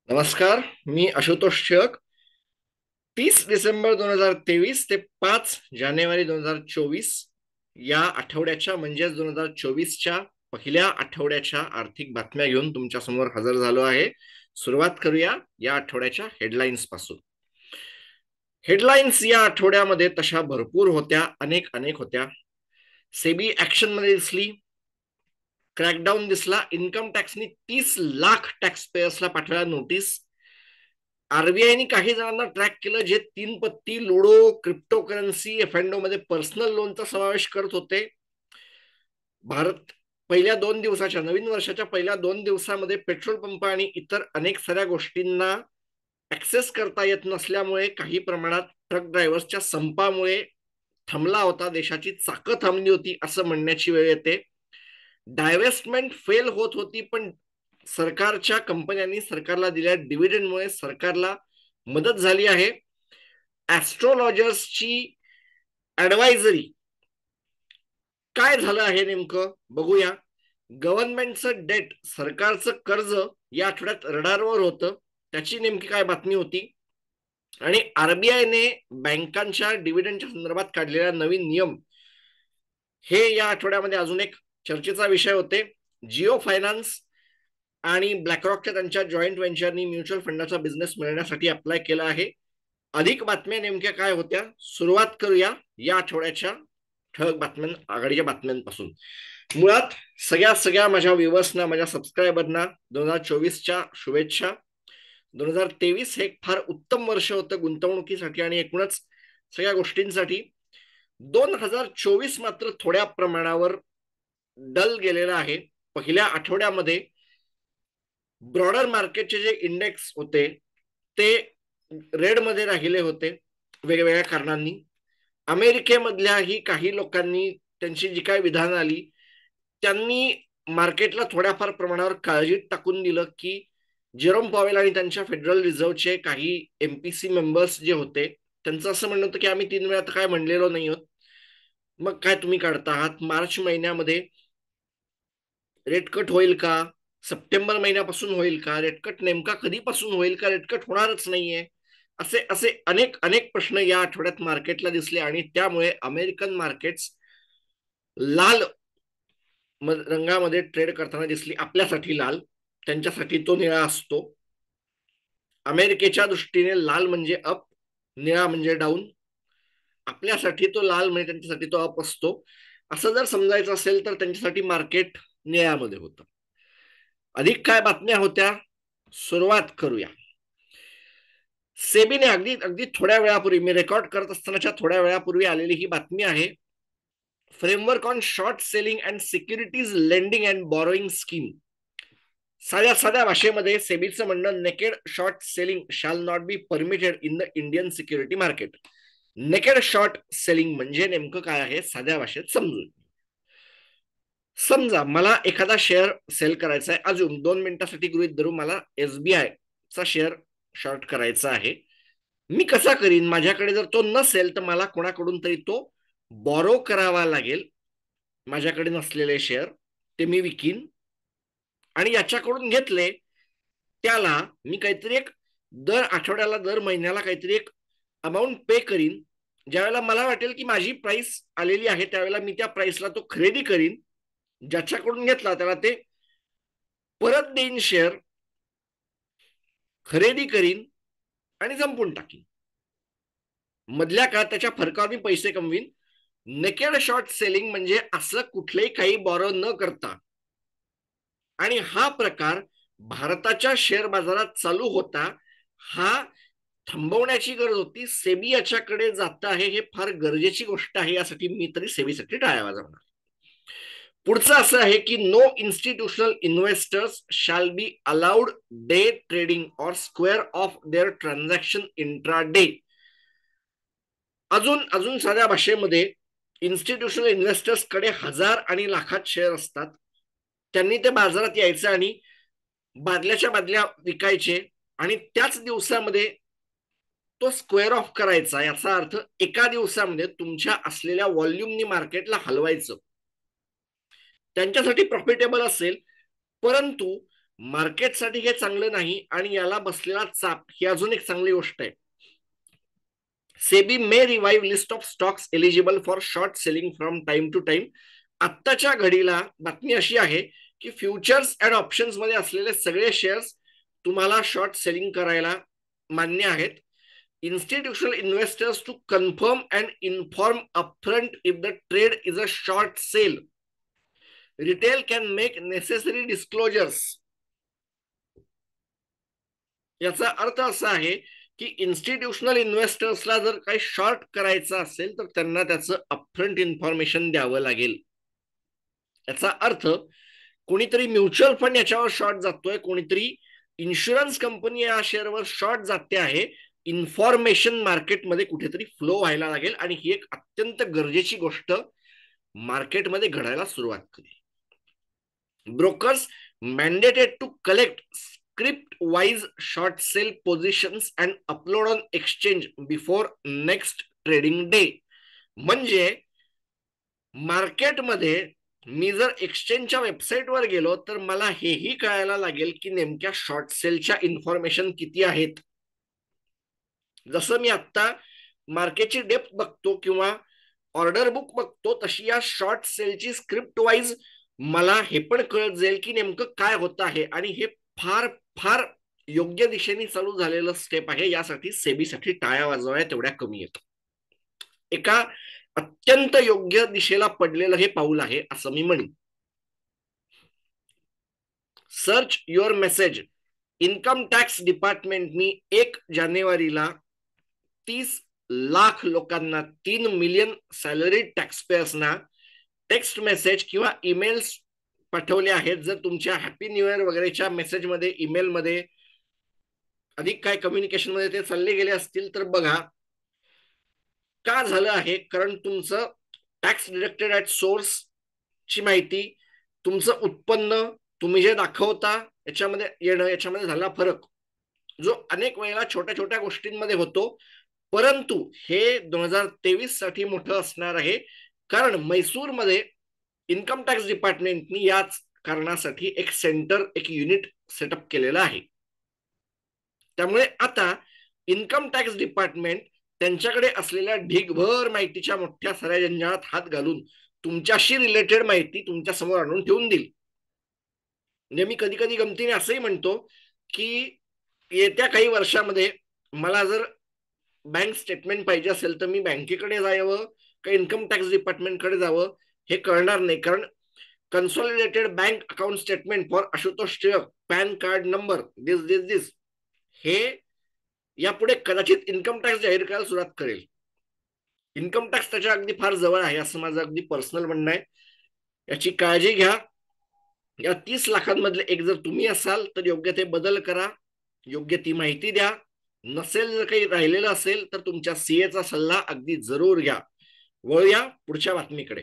नमस्कार. मी आशुतोष टिळक. 30 डिसेंबर 2023 ते 5 जानेवारी 2024 या आठवड्याच्या म्हणजेच 2024च्या पहिल्या आठवड्याच्या आर्थिक बातम्या घेऊन तुमच्या समोर हजर झालो आहे. सुरुवात करूया या आठवड्याच्या हेडलाईन्स पासून. हेडलाईन्स या आठवड्यामध्ये तशा भरपूर होत्या, अनेक अनेक होत्या. सेबी ऍक्शन मध्ये दिसली, क्रॅकडाऊन दिसला. इन्कम टॅक्सनी 30 लाख टॅक्स पेयर्सला पाठवल्या नोटीस. आरबीआयने काही जणांना ट्रॅक केलं जे 3 पत्ती, लुडो, क्रिप्टोकरन्सी, एफएनडो मध्ये पर्सनल लोनचा समावेश करत होते. भारत पहिल्या 2 दिवसाच्या नवीन वर्षाच्या पहिल्या 2 दिवसामध्ये पेट्रोल पंप आणि इतर अनेक साऱ्या गोष्टींना ऍक्सेस करता येत नसल्यामुळे काही प्रमाणात ट्रक ड्रायव्हर्सच्या संपामुळे थांबला होता, देशाची चाकं थांबली होती असं म्हणण्याची वेळ येते. डायव्हेस्टमेंट फेल होत होती, पण सरकारच्या कंपन्यांनी सरकारला दिलेल्या डिव्हिडंडमुळे सरकारला मदत झाली आहे. ऍस्ट्रोलॉजर्सची ऍडवायझरी काय झालं आहे नेमकं बघूया. गव्हर्नमेंटचं डेट, सरकारचं कर्ज या आठवड्यात रडारवर होतं, त्याची नेमकी काय बातमी होती. आणि आरबीआयने बँकांच्या डिव्हिडंडच्या संदर्भात काढलेला नवीन नियम हे या आठवड्यामध्ये अजून एक चर्चेचा विषय होते. जिओ फायनान्स आणि ब्लॅकरॉकच्या त्यांच्या जॉईंट व्हेंचरनी म्युच्युअल फंडाचा बिझनेस मिळण्यासाठी अप्लाय केला आहे. अधिक बातम्या नेमक्या काय होत्या, सुरुवात करूया या आठवड्याच्या ठळक बातम्या, आघाडीच्या बातम्यांपासून. मुळात सगळ्या माझ्या व्ह्युअर्सना, माझ्या सबस्क्रायबरना 2024च्या शुभेच्छा. 2023 हे फार उत्तम वर्ष होतं गुंतवणुकीसाठी आणि एकूणच सगळ्या गोष्टींसाठी. 2024 मात्र थोड्या प्रमाणावर डल गेलेला आहे. पहिल्या आठवड्यामध्ये ब्रॉडर मार्केटचे जे इंडेक्स होते ते रेड मध्ये राहिले होते वेगवेगळ्या कारणांनी. अमेरिकेमधल्याही काही लोकांनी त्यांची जी काय विधान आली त्यांनी मार्केटला थोड्याफार प्रमाणावर काळजीत टाकून दिलं की जेरोम पॉवेल आणि त्यांच्या फेडरल रिझर्व्हचे काही एमपीसी मेंबर्स जे होते त्यांचं असं म्हणणं होतं की आम्ही 3 वेळा तर काय म्हणलेलो नाही आहोत, मग काय तुम्ही काढता आहात. मार्च महिन्यामध्ये रेट कट होईल का, सप्टेंबर महिन्यापासून होईल का, रेट कट नेमका कधीपासून होईल का, रेट कट होणारच नाहीये, असे असे अनेक अनेक प्रश्न या आठवड्यात मार्केटला दिसले. आणि त्यामुळे अमेरिकन मार्केट्स लाल रंगामध्ये ट्रेड करताना दिसली. आपल्यासाठी लाल, त्यांच्यासाठी तो निळा असतो. अमेरिकेच्या दृष्टीने लाल म्हणजे अप, निळा म्हणजे डाऊन. आपल्यासाठी तो लाल म्हणजे त्यांच्यासाठी तो अप असतो. असं जर समजायचं असेल तर त्यांच्यासाठी मार्केट निळ्यामध्ये होतं. अधिक काय बातम्या होत्या, सुरुवात करूया. सेबीने अगदी अगदी थोड्या वेळापूर्वी, मी रेकॉर्ड करत असतानाच्या थोड्या वेळापूर्वी आलेली ही बातमी आहे. Framework on short selling and securities lending and borrowing scheme. साध्या साध्या भाषेमध्ये सेबीचं म्हणणं, naked short selling shall not be permitted in the Indian security market. Naked short selling म्हणजे नेमकं काय आहे साध्या भाषेत समजून. समजा मला एखादा शेअर सेल करायचा आहे, अजून 2 मिनिटासाठी गृहीत धरू, मला एसबीआय चा शेअर शॉर्ट करायचा आहे. मी कसा करीन, माझ्याकडे जर तो नसेल तर मला कोणाकडून तरी तो बॉरो करावा लागेल. माझ्याकडे नसलेले शेअर ते मी विकीन आणि याच्याकडून घेतले त्याला मी काहीतरी एक दर आठवड्याला, दर महिन्याला काहीतरी एक अमाऊंट पे करीन. ज्यावेळेला मला वाटेल की माझी प्राइस आलेली आहे त्यावेळेला मी त्या प्राइसला तो खरेदी करीन. ज्याच्याकडून घेतला त्याला ते परत देईन, शेअर खरेदी करीन आणि संपून टाकीन. मधल्या काळात त्याच्या फरकावर मी पैसे कमवीन. नेकेड शॉर्ट सेलिंग म्हणजे असं कुठलेही काही बॉरो न करता. आणि हा प्रकार भारताच्या शेअर बाजारात चालू होता. हा थांबवण्याची गरज होती. सेबी याच्याकडे जात आहे, हे फार गरजेची गोष्ट आहे. यासाठी मी तरी सेबीसाठी टाळ्या वाजवणार. पुढचं असं आहे की no institutional investors shall be allowed day trading or square off their transaction intraday. अजून अजून साध्या भाषेमध्ये, इन्स्टिट्यूशनल इन्व्हेस्टर्स कडे हजार आणि लाखात शेअर असतात. त्यांनी ते बाजारात यायचं आणि बादल्याच्या बादल्या विकायचे आणि त्याच दिवसामध्ये तो स्क्वेअर ऑफ करायचा. याचा अर्थ एका दिवसामध्ये तुमच्या असलेल्या व्हॉल्यूमनी मार्केटला हलवायचं. त्यांच्यासाठी प्रॉफिटेबल असेल, परंतु मार्केटसाठी हे चांगलं नाही आणि याला बसलेला चाप ही अजून एक चांगली गोष्ट आहे. SEBI may revise list of stocks eligible for short selling from time to time. आत्ताच्या घडीला बातमी अशी आहे की फ्युचर्स अँड ऑप्शन्स मध्ये असलेले सगळे शेअर्स तुम्हाला शॉर्ट सेलिंग करायला मान्य आहेत. Institutional investors to confirm and inform upfront if the trade is a short sale. Retail can make necessary disclosures. याचा अर्थ असा आहे की इन्स्टिट्यूशनल इन्व्हेस्टर्सला जर काही शॉर्ट करायचं असेल तर त्यांना त्याचं अपफ्रंट इन्फॉर्मेशन द्यावं लागेल. याचा अर्थ कोणीतरी म्युच्युअल फंड याच्यावर शॉर्ट जातोय, कोणीतरी इन्शुरन्स कंपनी या शेअरवर शॉर्ट जाते आहे. इन्फॉर्मेशन मार्केटमध्ये कुठेतरी फ्लो व्हायला लागेल आणि ही एक अत्यंत गरजेची गोष्ट मार्केटमध्ये घडायला सुरुवात करेल. Brokers mandated to collect script wise short sell positions and upload on exchange before next trading day. म्हणजे मार्केटमध्ये मी जर एक्सचेंजच्या वेबसाईटवर गेलो तर मला हेही कळायला लागेल की नेमक्या शॉर्ट सेलच्या इन्फॉर्मेशन किती आहेत. जसं मी आता मार्केटची डेप्थ बघतो किंवा ऑर्डर बुक बघतो तशी या शॉर्ट सेलची स्क्रिप्ट वाईज मला हे पण कळत जाईल की नेमकं काय होत आहे. आणि हे फार फार योग्य दिशेने चालू झालेलं स्टेप आहे. यासाठी सेबीसाठी टाळ्या वाजवायला तेवढ्या कमी येत. एका अत्यंत योग्य दिशेला पडलेलं हे पाऊल आहे असं मी म्हणेन. Search your message. Income tax डिपार्टमेंटनी 1 जानेवारीला 30 लाख लोकांना, 3 मिलियन सॅलरी टॅक्स पेयर्सना टेक्स्ट मेसेज किंवा ईमेल्स पाठवले आहेत. जर तुमच्या हॅपी न्यू इयर वगैरेच्या मेसेजमध्ये, ईमेलमध्ये अधिक काय कम्युनिकेशन मध्ये ते चालले गेले असतील तर बघा का झालं आहे. कारण तुमचं टॅक्स डिडक्टेड ॲट सोर्स ची माहिती, तुमचं उत्पन्न, तुम्ही जे दाखवता याच्यामध्ये येणं, याच्यामध्ये झाला फरक जो अनेक वेळेला छोट्या छोट्या गोष्टींमध्ये होतो. परंतु हे 2023 साठी मोठं असणार आहे. कारण म्हैसूरमध्ये इन्कम टॅक्स डिपार्टमेंटनी याच कारणासाठी एक सेंटर, एक युनिट सेटअप केलेलं आहे. त्यामुळे आता इन्कम टॅक्स डिपार्टमेंट त्यांच्याकडे असलेल्या ढीगभर माहितीच्या मोठ्या साऱ्या जंजाळात हात घालून तुमच्याशी रिलेटेड माहिती तुमच्या समोर आणून ठेवून देईल. म्हणजे मी कधी कधी गमतीने असंही म्हणतो की येत्या काही वर्षामध्ये मला जर बँक स्टेटमेंट पाहिजे असेल तर मी बँकेकडे जावं का इन्कम टॅक्स डिपार्टमेंटकडे जावं हे कळणार नाही. कारण consolidated bank account statement for Ashutosh Tilak, PAN card number, this हे यापुढे कदाचित इन्कम टॅक्स जाहीर करायला सुरुवात करेल. इन्कम टॅक्स त्याच्या अगदी फार जवळ आहे असं माझं अगदी पर्सनल म्हणणं आहे. याची काळजी घ्या. या 30 लाखांमधले एक जर तुम्ही असाल तर योग्य ते बदल करा, योग्य ती माहिती द्या. नसेल जर काही राहिलेलं असेल तर तुमच्या सीएचा सल्ला अगदी जरूर घ्या. वळूया पुढच्या बातमीकडे.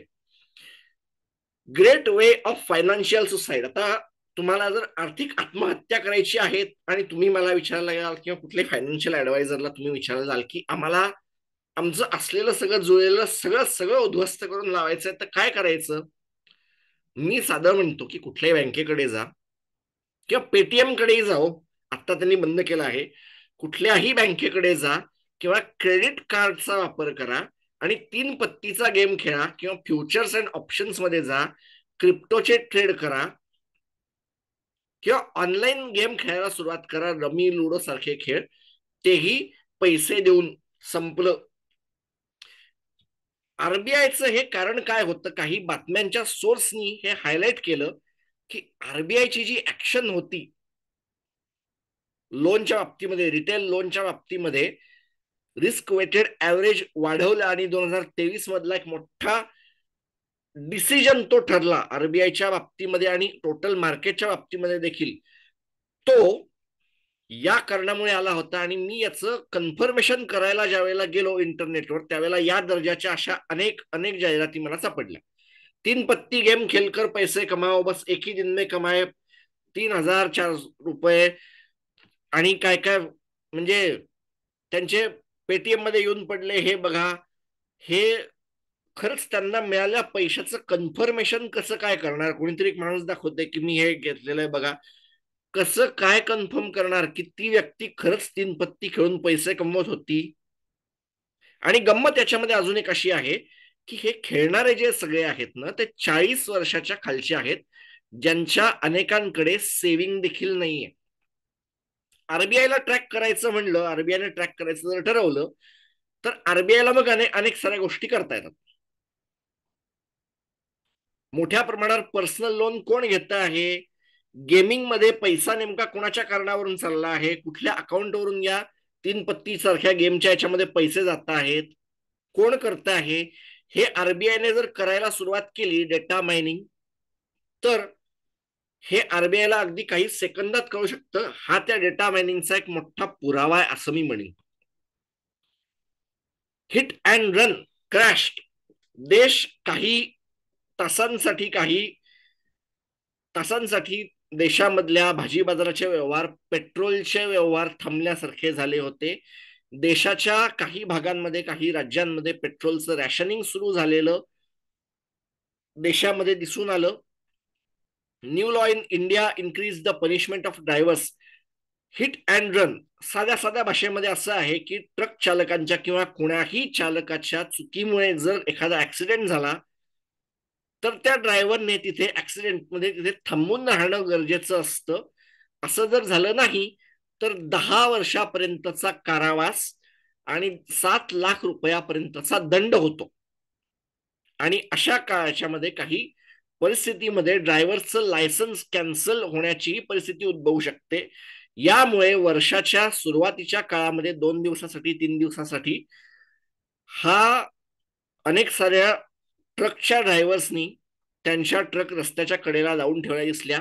Great way of financial suicide. आता तुम्हाला जर आर्थिक आत्महत्या करायची आहे आणि तुम्ही मला विचारायला याल किंवा कुठल्याही फायनान्शियल ऍडवायझरला तुम्ही विचारायला जाल की आम्हाला आमचं असलेलं सगळं जुळलेलं सगळं उद्ध्वस्त करून लावायचं तर काय करायचं. मी साधं म्हणतो की कुठल्याही बँकेकडे जा किंवा पेटीएम कडेही जाओ, आता त्यांनी बंद केलं आहे. कुठल्याही बँकेकडे जा किंवा क्रेडिट कार्डचा वापर करा आणि 3 पत्तीचा गेम खेळा किंवा फ्युचर्स अँड ऑप्शन्स मध्ये जा, क्रिप्टोचे ट्रेड करा किंवा ऑनलाईन गेम खेळायला सुरुवात करा, रमी, लुडो सारखे खेळ, तेही पैसे देऊन संपलं. आरबीआयचं हे कारण काय होतं, काही बातम्यांच्या सोर्सनी हे हायलाइट केलं की आरबीआयची जी ऍक्शन होती लोनच्या बाबतीमध्ये, रिटेल लोनच्या बाबतीमध्ये रिस्क वेटेड ऍव्हरेज वाढवलं आणि 2023 मधला एक मोठा डिसिजन तो ठरला आरबीआयच्या बाबतीमध्ये आणि टोटल मार्केटच्या बाबतीमध्ये देखील. तो या कारणामुळे आला होता आणि मी याचं कन्फर्मेशन करायला ज्या वेळेला गेलो इंटरनेटवर त्यावेळेला या दर्जाच्या अशा अनेक जाहिराती मला सापडल्या. 3 पत्ती गेम खेलकर पैसे कमाओ, बस एक ही दिन में कमाए 3004 रुपये आणि काय काय, म्हणजे त्यांचे पेटीएम मध्ये येऊन पडले हे बघा. हे खरंच त्यांना मिळाल्या पैशाचं कन्फर्मेशन कसं काय करणार. कोणीतरी एक माणूस दाखवते की मी हे घेतलेलं आहे बघा. कसं काय कन्फर्म करणार की ती व्यक्ती खरंच 3 पत्ती खेळून पैसे कमवत होती? आणि गंमत याच्यामध्ये अजून एक अशी आहे की हे खेळणारे जे सगळे आहेत ना ते 40 वर्षाच्या खालचे आहेत, ज्यांच्या अनेकांकडे सेव्हिंग देखील नाहीये. आरबीआयला ट्रॅक करायचं म्हणलं, आरबीआयने ट्रॅक करायचं जर ठरवलं, तर आरबीआयला मग अनेक साऱ्या गोष्टी करता येतात. मोठ्या प्रमाणावर पर्सनल लोन कोण घेत आहे, गेमिंग मध्ये पैसा नेमका कोणाच्या कारणावरून चालला आहे, कुठल्या अकाउंटवरून या 3 पत्ती सारख्या गेमच्या याच्यामध्ये पैसे जात आहेत, कोण करत आहे, हे आरबीआयने जर करायला सुरुवात केली डेटा मायनिंग, तर हे आरबीआयला अगदी काही सेकंदात कळू शकतं. हा त्या डेटा मायनिंगचा एक मोठा पुरावा आहे असं मी म्हणेन. हिट अँड रन क्रॅश, देश काही तासांसाठी देशामधल्या भाजी बाजाराचे व्यवहार, पेट्रोलचे व्यवहार थांबल्यासारखे झाले होते. देशाच्या काही भागांमध्ये, काही राज्यांमध्ये पेट्रोलचं रॅशनिंग सुरू झालेलं देशामध्ये दिसून आलं. New law in India increase the punishment of drivers. Hit and run साध्या साध्या भाषेमध्ये असं आहे की ट्रक चालकांच्या किंवा कोणाही चालकाच्या चुकीमुळे जर एखादा ऍक्सिडेंट झाला, तर त्या ड्रायव्हरने तिथे ऍक्सिडेंटमध्ये तिथे थांबून राहणं गरजेचं असतं. असं जर झालं नाही तर 10 वर्षापर्यंतचा कारावास आणि 7 लाख रुपयापर्यंतचा दंड होतो. आणि अशा काळाच्यामध्ये काही परिस्थितीमध्ये ड्रायव्हरचं लायसन्स कॅन्सल होण्याची परिस्थिती उद्भवू शकते. यामुळे वर्षाच्या सुरुवातीच्या काळामध्ये 2 दिवसासाठी 3 दिवसासाठी हा अनेक साऱ्या ट्रकच्या ड्रायव्हर्सनी त्यांच्या ट्रक रस्त्याच्या कडेला लावून ठेवल्या दिसल्या.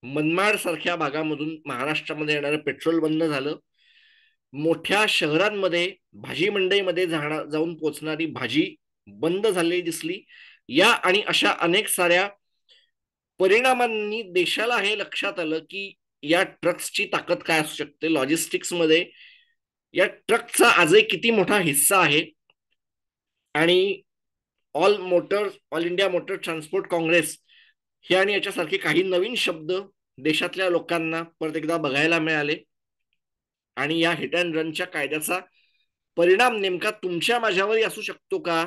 मनमाड सारख्या भागामधून महाराष्ट्रामध्ये येणारं पेट्रोल बंद झालं. मोठ्या शहरांमध्ये भाजी मंडईमध्ये जाऊन पोचणारी भाजी बंद झालेली दिसली. या आणि अशा अनेक साऱ्या परिणामांनी देशाला हे लक्षात आलं की या ट्रक्सची ताकद काय असू शकते. लॉजिस्टिक्स मध्ये या ट्रकचा आजही किती मोठा हिस्सा आहे. आणि all India motor transport Congress हे आणि याच्यासारखे काही नवीन शब्द देशातल्या लोकांना परत एकदा बघायला मिळाले. आणि या हिट अँड रनच्या कायद्याचा परिणाम नेमका तुमच्या माझ्यावरही असू शकतो का?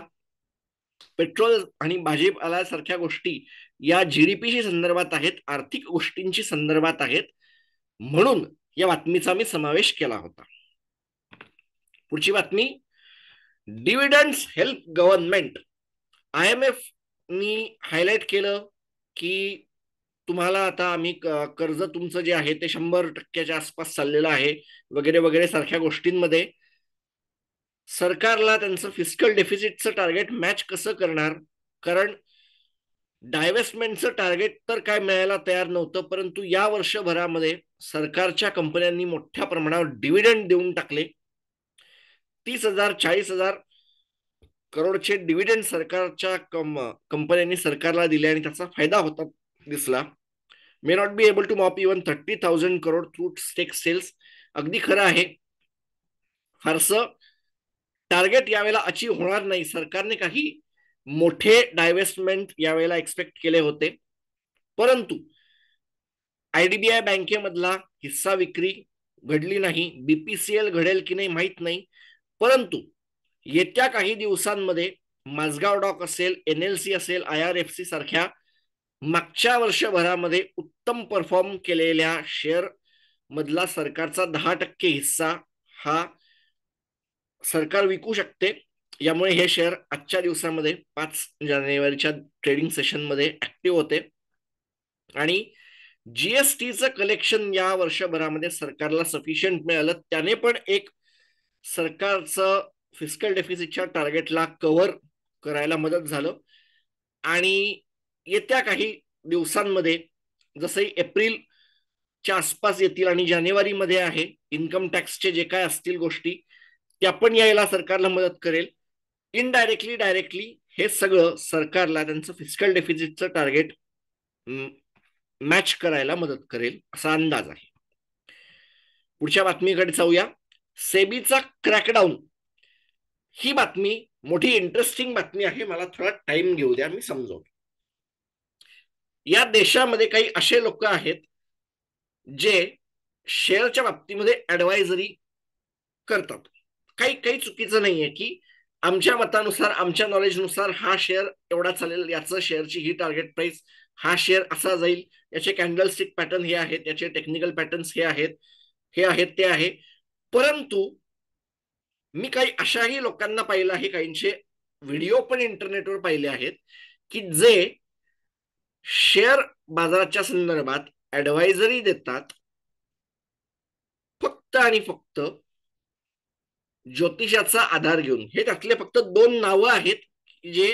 पेट्रोल आणि भाजीपाला सारख्या गोष्टी या जीडीपीशी संदर्भात आहेत, आर्थिक गोष्टींची संदर्भात आहेत, म्हणून या बातमीचा मी समावेश केला होता. पुढची बातमी, डिव्हिडंड्स हेल्प गव्हर्नमेंट. IMF नी हायलाइट केलं की तुम्हाला आता आम्ही कर्ज तुमचं जे आहे ते 100% आसपास चाललेलं आहे वगैरे वगैरे सारख्या गोष्टींमध्ये सरकारला त्यांचं फिस्कल डेफिसिटचं टार्गेट मॅच कसं करणार. कारण डायव्हेस्टमेंटचं टार्गेट तर काय मिळायला तयार नव्हतं, परंतु या वर्षभरामध्ये सरकारच्या कंपन्यांनी मोठ्या प्रमाणावर डिव्हिडंड देऊन टाकले. 30,000 40,000 करोडचे डिव्हिडंड सरकारच्या कंपन्यांनी सरकारला दिले आणि त्याचा फायदा होता दिसला. May not be able to mop even 30,000 crore through stake sales. अगदी खरं आहे, फारसं टार्गेट यावेळेला अचीव होणार नाही. सरकारने काही मोठे डायव्हेस्टमेंट यावेळेला एक्सपेक्ट केले होते, परंतु आयडीबीआय बँकेमधला हिस्सा विक्री घडली नाही. बीपीसीएल घडेल की नाही माहित नाही, परंतु येत्या काही दिवसांमध्ये माझगाव डॉक असेल, एनएलसी असेल, IRFC सारख्या मागच्या वर्षभरामध्ये उत्तम परफॉर्म केलेल्या शेअर मधला सरकारचा 10% हिस्सा हा सरकार विकू शकते. यामुळे हे शेअर आजच्या दिवसामध्ये 5 जानेवारीच्या ट्रेडिंग सेशनमध्ये ऍक्टिव्ह होते. आणि जीएसटीचं कलेक्शन या वर्षभरामध्ये सरकारला सफिशियंट मिळालं, त्याने पण एक सरकारचं फिस्कल डेफिसिटच्या टार्गेटला कव्हर करायला मदत झालं. आणि येत्या काही दिवसांमध्ये जसंही एप्रिलच्या आसपास येतील आणि जानेवारीमध्ये आहे इन्कम टॅक्सचे जे काय असतील गोष्टी, त्या पण यायला सरकारला मदत करेल. इनडायरेक्टली डायरेक्टली हे सगळं सरकारला त्यांचं फिस्कल डेफिसिटचं टार्गेट मॅच करायला मदत करेल असा अंदाज आहे. पुढच्या बातमीकडे जाऊया. सेबीचा क्रॅकडाऊन. ही बातमी मोठी इंटरेस्टिंग बातमी आहे. मला थोडा टाइम घेऊ द्या, मी समजवतो. या देशामध्ये काही असे लोक आहेत जे शेअरच्या बाबतीमध्ये ऍडवायझरी करतात. काही काही चुकीचं नाहीये की आमच्या मतानुसार, आमच्या नॉलेजनुसार हा शेअर एवढा चालेल, याचं शेअरची ही टार्गेट प्राइस, हा शेअर असा जाईल, याचे कॅन्डलस्टिक पॅटर्न हे आहेत, याचे टेक्निकल पॅटर्न्स हे आहेत, हे आहेत, ते आहे. परंतु मी काही अशाही लोकांना पाहिलं आहे, काहींचे व्हिडिओ पण इंटरनेटवर पाहिले आहेत, की जे शेअर बाजाराच्या संदर्भात ऍडवायझरी देतात फक्त आणि फक्त ज्योतिषाचा आधार घेऊन. हे त्यातले फक्त 2 नावं आहेत जे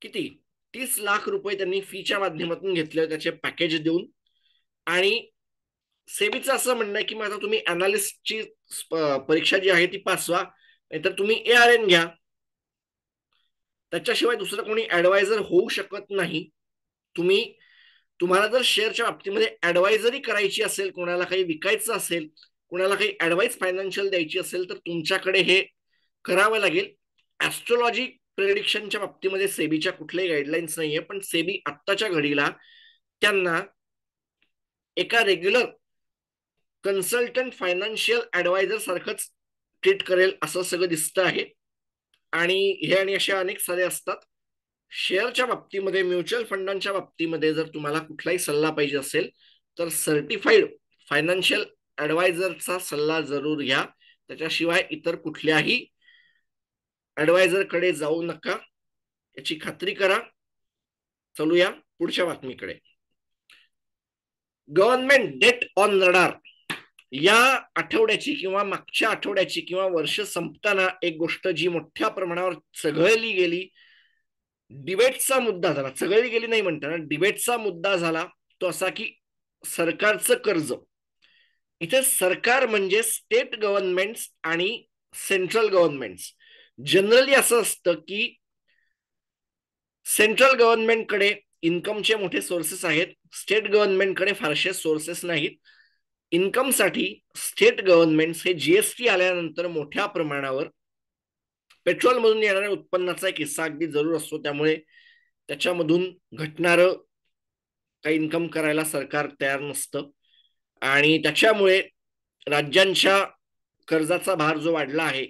किती 30 लाख रुपये त्यांनी फीच्या माध्यमातून घेतले त्याचे पॅकेज देऊन. आणि सेबीचं असं म्हणणं आहे की आता तुम्ही अनालिस्टची परीक्षा जी आहे ती पास व्हा, नाहीतर तुम्ही ARN घ्या, त्याच्याशिवाय दुसरं कोणी ऍडवायझर होऊ शकत नाही. तुम्हाला जर शेअरच्या बाबतीमध्ये ऍडवायझरी करायची असेल, कोणाला काही विकायचं असेल, कोणाला काही ऍडवाइस फायनान्शियल द्यायची असेल, तर तुमच्याकडे हे करावं लागेल. ऍस्ट्रॉलॉजी प्रेडिक्शनच्या बाबतीमध्ये सेबीच्या कुठल्याही गाईडलाईन्स नाहीये, पण सेबी आत्ताच्या घडीला त्यांना एका रेग्युलर कन्सल्टंट फायनान्शियल ऍडवायझर सारखंच ट्रीट करेल असं सगळं दिसतं आहे. आणि हे आणि असे अनेक सारे असतात. शेअरच्या बाबतीमध्ये, म्युच्युअल फंडांच्या बाबतीमध्ये जर तुम्हाला कुठलाही सल्ला पाहिजे असेल तर सर्टिफाईड फायनान्शियल ऍडवायझरचा सल्ला जरूर घ्या. त्याच्याशिवाय इतर कुठल्याही ऍडवायझरकडे जाऊ नका, याची खात्री करा. चलूया पुढच्या बातमीकडे. Government debt on radar. या आठवड्याची किंवा मागच्या आठवड्याची किंवा वर्ष संपताना एक गोष्ट जी मोठ्या प्रमाणावर चघळली गेली, डिबेटचा मुद्दा झाला, चघळली गेली नाही म्हणताना डिबेटचा मुद्दा झाला, तो असा की सरकारचं कर्ज. इथे सरकार म्हणजे स्टेट गव्हर्नमेंट्स आणि सेंट्रल गव्हर्नमेंट्स. जनरली असं असतं की सेंट्रल गव्हर्नमेंटकडे इन्कमचे मोठे सोर्सेस आहेत, स्टेट गव्हर्नमेंटकडे फारसे सोर्सेस नाहीत. इन्कमसाठी स्टेट गव्हर्नमेंट हे जीएसटी आल्यानंतर मोठ्या प्रमाणावर पेट्रोलमधून येणाऱ्या उत्पन्नाचा एक हिस्सा अगदी जरूर असतो, त्यामुळे त्याच्यामधून घटणारं काही इन्कम करायला सरकार तयार नसतं. आणि त्याच्यामुळे राज्यांच्या कर्जाचा भार जो वाढला आहे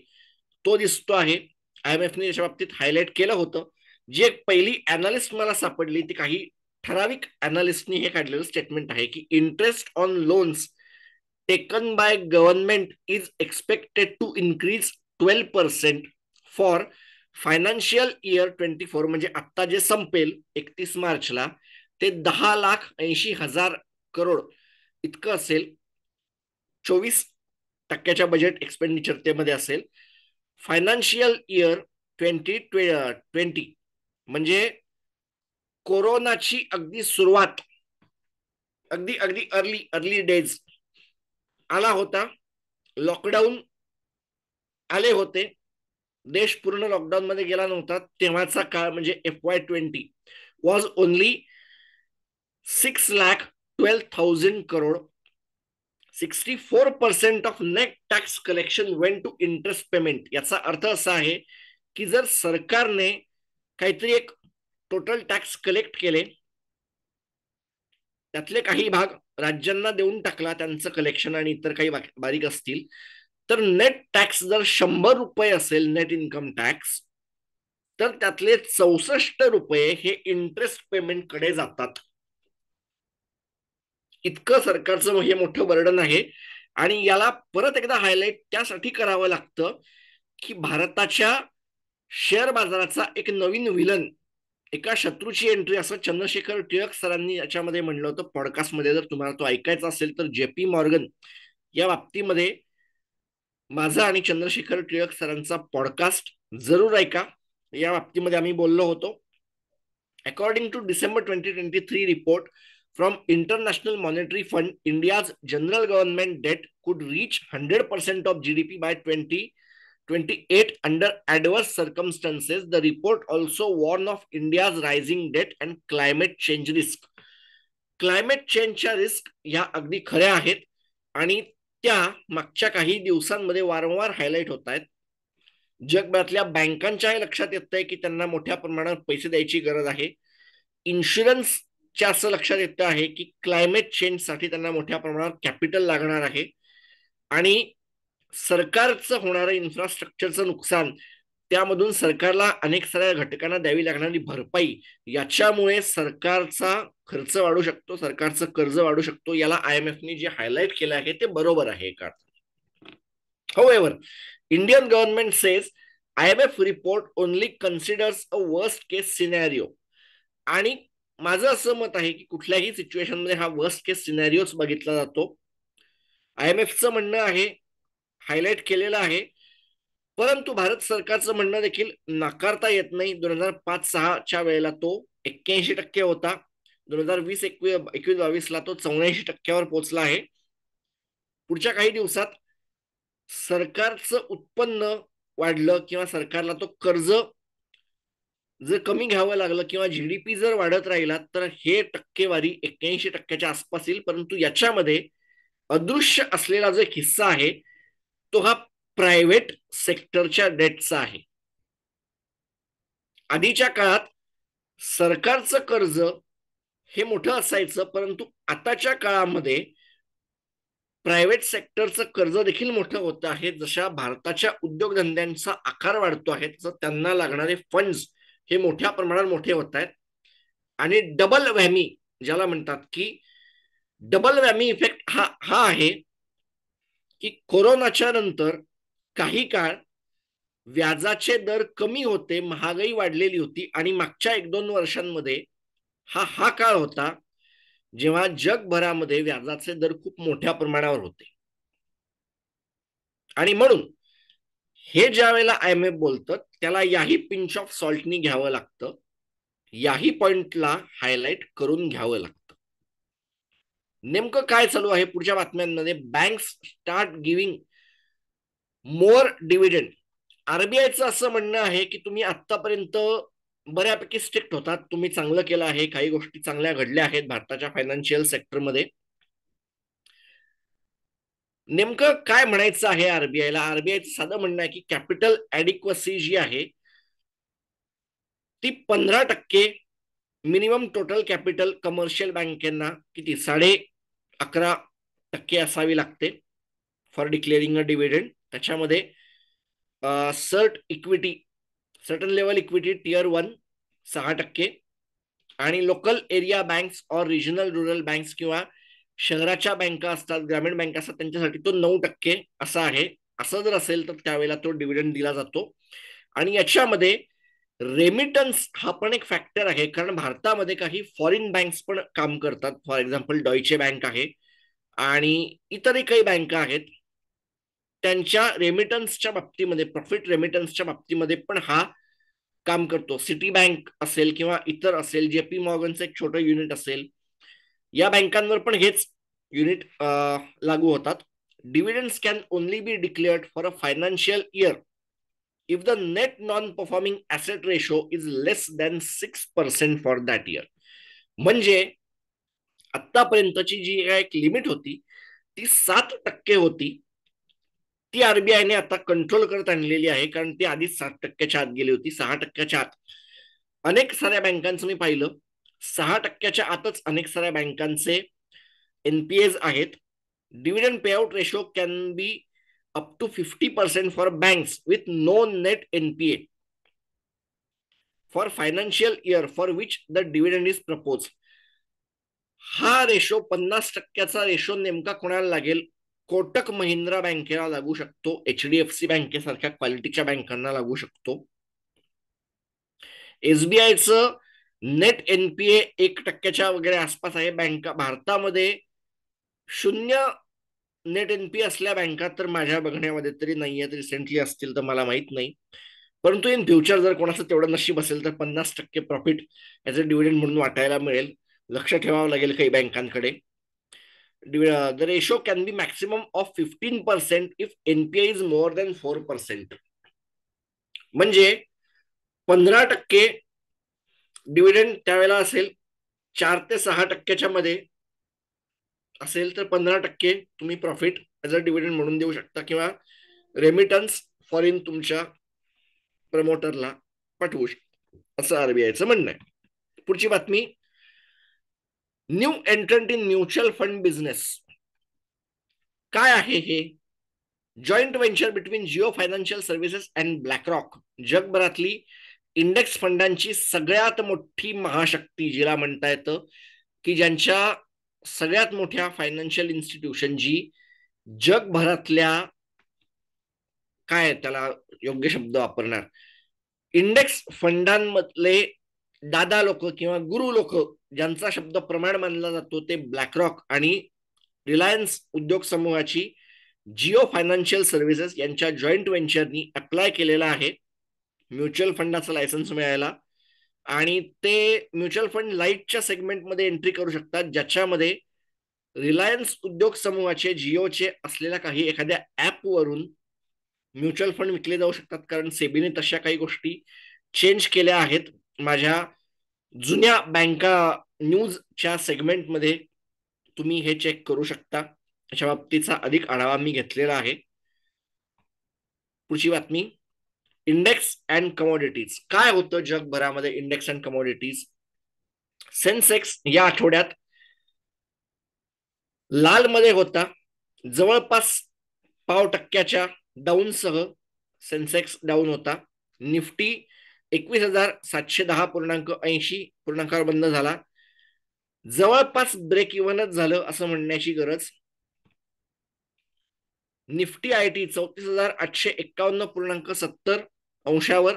तो दिसतो आहे. IMF ने याच्या बाबतीत हायलाइट केलं होतं. जी एक पहिली अनालिस्ट मला सापडली ती काही ठराविक अनालिस्टनी हे काढलेलं स्टेटमेंट आहे की interest on loans taken by government is expected to increase 12% for financial year 24, म्हणजे आता जे संपेल 31 मार्चला ते 10,80,000 करोड इतकं असेल. 24% बजेट एक्सपेंडिचर ते मध्ये असेल. फायनान्शियल इयर 2020 म्हणजे कोरोनाची अगदी सुरुवात, अगदी अगदी अर्ली डेज आला होता, लॉकडाऊन आले होते, देश पूर्ण लॉकडाऊन मध्ये गेला नव्हता, तेव्हाचा काळ म्हणजे FY20 was only 6,12,000 crore. 64% of net tax collection went to interest payment. याचा अर्थ असा आहे की जर सरकारने काहीतरी एक टोटल टॅक्स कलेक्ट केले, त्यातले काही भाग राज्यांना देऊन टाकला त्यांचं कलेक्शन आणि इतर काही बारीक असतील, तर नेट टॅक्स जर 100 रुपये असेल, नेट इन्कम टॅक्स, तर त्यातले 64 रुपये हे इंटरेस्ट पेमेंट कडे जातात. इतकं सरकारचं हे मोठं बर्डन आहे. आणि याला परत एकदा हायलाइट त्यासाठी करावं लागतं की भारताच्या शेअर बाजाराचा एक नवीन विलन, एका शत्रूची एंट्री, असं चंद्रशेखर टिळक सरांनी याच्यामध्ये म्हणलं होतं पॉडकास्टमध्ये. जर तुम्हाला तो ऐकायचा असेल तर JP मॉर्गन या बाबतीमध्ये माझा आणि चंद्रशेखर टिळक सरांचा पॉडकास्ट जरूर ऐका. या बाबतीमध्ये आम्ही बोललो होतो. According to December 2023 report from International Monetary Fund, India's general government debt could reach 100% of GDP by 2028 under adverse circumstances. The report also warned of India's rising debt and climate change risk. Climate चेंजच्या risk ह्या अगदी खऱ्या आहेत आणि त्या मागच्या काही दिवसांमध्ये वारंवार हायलाइट होत आहेत. जगभरातल्या बँकांच्याही लक्षात येत आहे की त्यांना मोठ्या प्रमाणात पैसे द्यायची गरज आहे. इन्शुरन्स असं लक्षात येतं आहे की क्लायमेट चेंजसाठी त्यांना मोठ्या प्रमाणावर कॅपिटल लागणार आहे आणि सरकारचं होणारं इन्फ्रास्ट्रक्चरचं नुकसान, त्यामधून सरकारला अनेक साऱ्या घटकांना द्यावी लागणारी भरपाई, याच्यामुळे सरकारचा खर्च वाढू शकतो, सरकारचं कर्ज वाढू शकतो. याला IMFने जे हायलाइट केलं आहे ते बरोबर आहे का? However, Indian government says IMF report only considers a worst case scenario. आणि माझं असं मत आहे की कुठल्याही सिच्युएशन मध्ये हा वर्स्ट केस सिनॅरिओच बघितला जातो. IMFचं म्हणणं आहे, हायलाइट केलेलं आहे, परंतु भारत सरकारचं म्हणणं देखील नाकारता येत नाही. 2005-06च्या वेळेला तो 81% होता. 2020-21-22ला तो 84%वर पोहोचला आहे. पुढच्या काही दिवसात सरकारचं उत्पन्न वाढलं किंवा सरकारला तो कर्ज जर कमी घ्यावं लागलं किंवा GDP जर वाढत राहिला तर हे टक्केवारी 81%च्या आसपास येईल. परंतु याच्यामध्ये अदृश्य असलेला जो हिस्सा आहे तो हा प्रायव्हेट सेक्टरच्या डेटचा आहे. आधीच्या काळात सरकारचं कर्ज हे मोठं असायचं, परंतु आताच्या काळामध्ये प्रायव्हेट सेक्टरचं कर्ज देखील मोठं होत आहे. जशा भारताच्या उद्योगधंद्यांचा आकार वाढतो आहे तसं त्यांना लागणारे फंड्स हे मोठ्या प्रमाणात मोठे होत आहेत. आणि डबल वॅमी ज्याला म्हणतात की डबल वॅमी इफेक्ट हा आहे की कोरोनाच्या नंतर काही काळ व्याजाचे दर कमी होते, महागाई वाढलेली होती आणि मागच्या 1-2 वर्षांमध्ये हा काळ होता जेव्हा जगभरामध्ये व्याजाचे दर खूप मोठ्या प्रमाणावर होते. आणि म्हणून हे ज्या वेळेला IMF बोलतं त्याला याही पिंच ऑफ सॉल्टनी घ्यावं लागतं, याही पॉइंटला हायलाइट करून घ्यावं लागतं. नेमकं काय चालू आहे पुढच्या बातम्यांमध्ये? बँक्स स्टार्ट गिव्हिंग मोर डिव्हिडंड. RBIचं असं म्हणणं आहे की तुम्ही आतापर्यंत बऱ्यापैकी स्ट्रिक्ट होतात, तुम्ही चांगलं केलं आहे, काही गोष्टी चांगल्या घडल्या आहेत भारताच्या फायनान्शियल सेक्टरमध्ये. नेमकं काय म्हणायचं आहे RBIला? RBIचं साधं म्हणणं आहे की कॅपिटल ॲडिक्वसी जी आहे ती 15% मिनिमम टोटल कॅपिटल कमर्शियल बँकेना किती 11.5% असावी लागते फॉर डिक्लेअरिंग अ डिव्हिडंड. त्याच्यामध्ये सर्टन लेवल इक्विटी टियर 1 6% आणि लोकल एरिया बँक्स और रिजनल रुरल बँक्स किंवा शहराच्या बँका असतात, ग्रामीण बँका असतात, त्यांच्यासाठी तो 9% असा आहे. असं जर असेल तर त्यावेळेला तो डिव्हिडंड दिला जातो. आणि याच्यामध्ये रेमिटन्स हा पण एक फॅक्टर आहे, कारण भारतामध्ये काही फॉरेन बँक्स पण काम करतात. फॉर एक्झाम्पल डॉयचे बँक आहे आणि इतरही काही बँका आहेत, त्यांच्या रेमिटन्सच्या बाबतीमध्ये, प्रॉफिट रेमिटन्सच्या बाबतीमध्ये पण हा काम करतो. सिटी बँक असेल किंवा इतर असेल, JP मॉर्गनचं एक छोटं युनिट असेल, या बँकांवर पण हेच युनिट लागू होतात. Dividends can only be declared for a financial year if the net non-performing asset ratio is less than 6% for that year. म्हणजे आतापर्यंतची जी एक लिमिट होती ती 7% होती, ती RBIने आता कंट्रोल करत आणलेली आहे, कारण ती आधीच 7%च्या आत गेली होती. 6%च्या आत अनेक साऱ्या बँकांचं मी पाहिलं, 6%च्या आतच अनेक साऱ्या बँकांचे NPAs आहेत. Dividend payout ratio can be up to 50% for banks with no net NPA for financial year for which the dividend is proposed. हा रेशो 50%चा रेशो नेमका कोणाला लागेल? कोटक महिंद्रा बँकेला लागू शकतो, HDFC बँकेसारख्या क्वालिटीच्या बँकांना लागू शकतो. SBIचं नेट NPA 1%च्या वगैरे आसपास आहे. बँका भारतामध्ये 0 नेट NPA असल्या बँका तर माझ्या बघण्यामध्ये तरी नाही आहेत. रिसेंटली असतील तर मला माहित नाही, परंतु इन फ्युचर जर कोणाचं तेवढं नशीब असेल तर 50% प्रॉफिट ॲज अ डिव्हिडंड म्हणून वाटायला मिळेल. लक्ष ठेवावं लागेल काही बँकांकडे. The ratio can be maximum of 15% if NPA is more than 4%. म्हणजे 15% डिव्हिडंड त्यावेळेला असेल, 4 ते 6%च्या मध्ये असेल तर 15% तुम्ही प्रॉफिट ॲज अ डिव्हिडंड म्हणून देऊ शकता किंवा रेमिटन्स फॉरेन तुमच्या प्रमोटरला पाठवू शकता, असं RBIचं म्हणणं आहे. पुढची बातमी, new entrant in mutual fund business. काय आहे हे? Joint venture between Jio financial services and BlackRock. जगभरातली इंडेक्स फंडांची सगळ्यात मोठी महाशक्ती जिला म्हणता येतं, की ज्यांच्या सगळ्यात मोठ्या फायनान्शियल इन्स्टिट्यूशन जी जगभरातल्या, काय त्याला योग्य शब्द वापरणार, इंडेक्स फंडांमधले दादा लोक किंवा गुरु लोक ज्यांचा शब्द प्रमाण मानला जातो ते ब्लॅकरॉक आणि रिलायन्स उद्योग समूहाची जिओ फायनान्शियल सर्व्हिसेस यांच्या जॉईंट व्हेंचरनी अप्लाय केलेला आहे म्युच्युअल फंडाचं लायसन्स मिळायला. आणि ते म्युच्युअल फंड लाईटच्या सेगमेंटमध्ये एंट्री करू शकतात, ज्याच्यामध्ये रिलायन्स उद्योग समूहाचे जिओचे असलेल्या काही एखाद्या ऍपवरून म्युच्युअल फंड विकले जाऊ शकतात. कारण सेबीने तशा काही गोष्टी चेंज केल्या आहेत. माझ्या जुन्या बँका न्यूजच्या सेगमेंटमध्ये तुम्ही हे चेक करू शकता. अशा बाबतीचा अधिक आढावा मी घेतलेला आहे. पुढची बातमी, इंडेक्स अँड कमोडिटीज. काय होतं जगभरामध्ये इंडेक्स अँड कमोडिटीज? सेन्सेक्स या आठवड्यात लाल मध्ये होता. जवळपास 0.5% डाऊनसह सेन्सेक्स डाऊन होता. निफ्टी 21,710.80 पूर्णांकावर बंद झाला. जवळपास ब्रेक इव्हनच झालं असं म्हणण्याची गरज. निफ्टी आयटी 34,851.70 अंशावर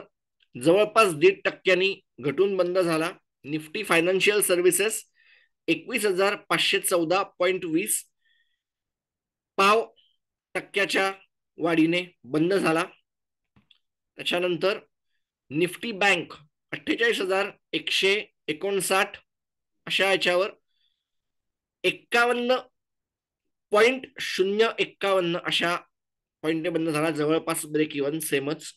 जवळपास 1.5% घटून बंद झाला. निफ्टी फायनान्शियल सर्व्हिसेस 21,514.20 0.5% वाढीने बंद झाला. त्याच्यानंतर निफ्टी बँक 48,159 अशा याच्यावर 51.051 अशा पॉइंटने बंद झाला. जवळपास ब्रेक इव्हन सेमच.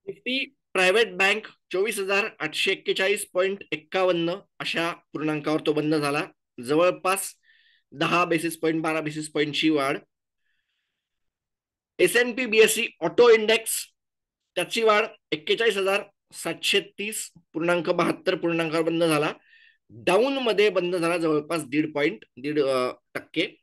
निफ्टी प्रायव्हेट बँक 24,841.51 अशा पूर्णांकावर तो बंद झाला. जवळपास 10 बेसिस पॉईंट 12 बेसिस पॉईंटची वाढ. S&P BSE ऑटो इंडेक्स त्याची वाढ 41,730.72 पूर्णांकावर बंद झाला. डाऊन मध्ये बंद झाला जवळपास 1.5%.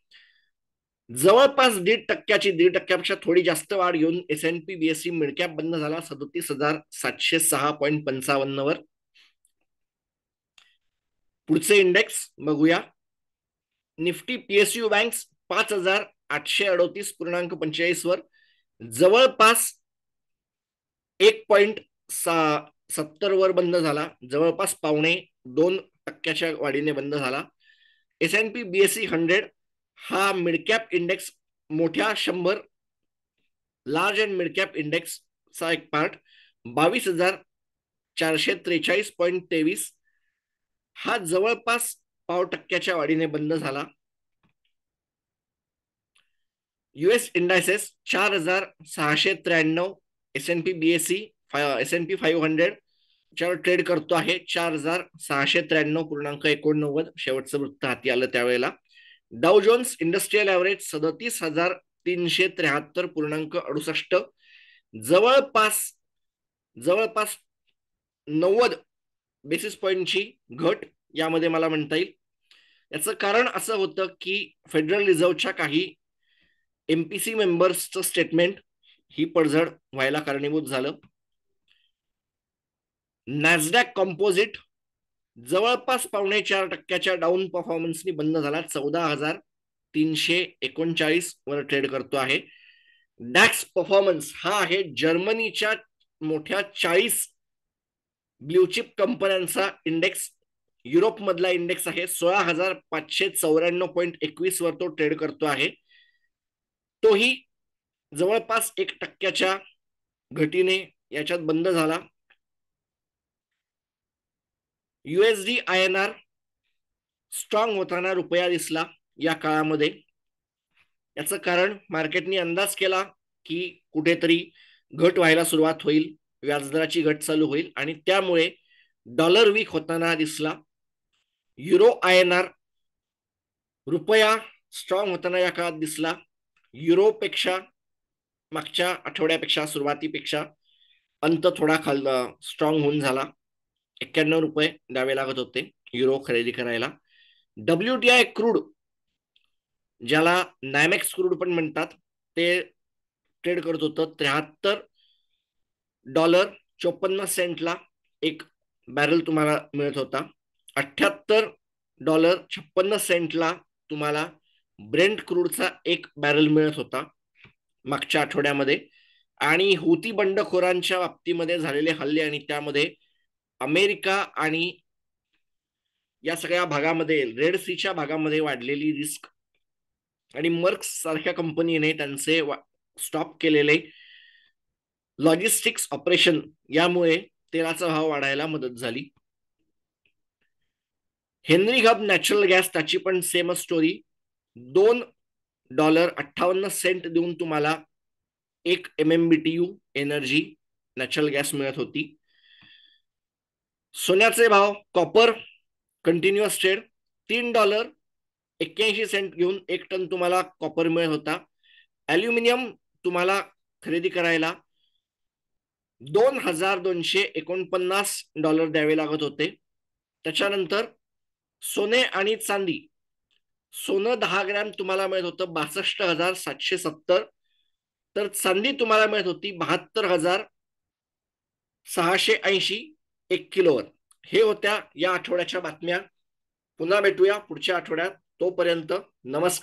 जवळपास 1.5%पेक्षा थोडी जास्त वाढ घेऊन S&P BSE मिडकॅप बंद झाला 37,706.55 वर. पुढचे इंडेक्स बघूया. निफ्टी PSU बँक्स 5,838.45 वर जवळपास 1.70 वर बंद झाला. जवळपास 1.25% वाढीने बंद झाला. S&P BSE 100 हा मिडकॅप इंडेक्स, मोठ्या 100 लार्ज अँड मिडकॅप इंडेक्सचा एक पार्ट, 22,443.23 हा जवळपास 0.5% वाढीने बंद झाला. US indices 4,693 S&P BSE S&P 500 च्यावर ट्रेड करतो आहे 4,693.89 शेवटचं वृत्त हाती आलं त्यावेळेला. डाउ जोन्स इंडस्ट्रियल ऍव्हरेज 37,373.68 जवळपास 90 बेसिस पॉइंटची घट यामध्ये मला म्हणता येईल. याचं कारण असं होतं की फेडरल रिझर्व्हच्या काही MPC मेंबर्सचं स्टेटमेंट ही पडझड व्हायला कारणीभूत झालं. नॅसडॅक कॉम्पोजिट जवळपास 0.25% डाऊन परफॉर्मन्सनी बंद झाला. 14,339 वर ट्रेड करतो आहे. डॅक्स परफॉर्मन्स हा आहे जर्मनीच्या मोठ्या 40 ब्ल्यूचिप कंपन्यांचा इंडेक्स. युरोप मधला इंडेक्स आहे 16,594.21 वर तो ट्रेड करतो आहे. तोही जवळपास 1% घटीने याच्यात बंद झाला. USD INR स्ट्रॉंग होताना रुपया दिसला या काळामध्ये. याचं कारण मार्केटने अंदाज केला की कुठेतरी घट व्हायला सुरुवात होईल, व्याजदराची घट चालू होईल आणि त्यामुळे डॉलर वीक होताना दिसला. युरो INR रुपया स्ट्रॉंग होताना या काळात दिसला. युरोपेक्षा मागच्या आठवड्यापेक्षा सुरुवातीपेक्षा अंत थोडा स्ट्रॉंग होऊन झाला. रुपये द्यावे लागत होते युरो खरेदी करायला. WTI क्रूड, ज्याला नायमॅक्स क्रूड पण म्हणतात, ते ट्रेड करत होतं $73.54 एक बॅरल तुम्हाला मिळत होता. $78.56 तुम्हाला ब्रेंट क्रूडचा एक बॅरल मिळत होता मागच्या आठवड्यामध्ये. आणि हुती बंडखोरांच्या बाबतीमध्ये झालेले हल्ले आणि त्यामध्ये अमेरिका आणि या सगळ्या भागामध्ये, रेड सीच्या भागामध्ये वाढलेली रिस्क आणि मर्क्स सारख्या कंपनीने त्यांचे स्टॉप केलेले लॉजिस्टिक्स ऑपरेशन, यामुळे तेलाचा भाव वाढायला मदत झाली. हेनरी हब नॅचरल गॅस, त्याची पण सेम स्टोरी. $2.58 देऊन तुम्हाला 1 MMBTU एनर्जी नॅचरल गॅस मिळत होती. सोन्याचे भाव, कॉपर कंटिन्युअस ट्रेड, $3.81 घेऊन 1 टन तुम्हाला कॉपर मिळत होता. ॲल्युमिनियम तुम्हाला खरेदी करायला $2,249 द्यावे लागत होते. त्याच्यानंतर सोने आणि चांदी, सोनं 10 ग्रॅम तुम्हाला मिळत होतं 62,770, तर चांदी तुम्हाला मिळत होती 72,680 1 किलोवर. हे होत्या या आठवड्याच्या बातम्या. पुन्हा भेटूया पुढच्या आठवड्यात. तोपर्यंत नमस्कार.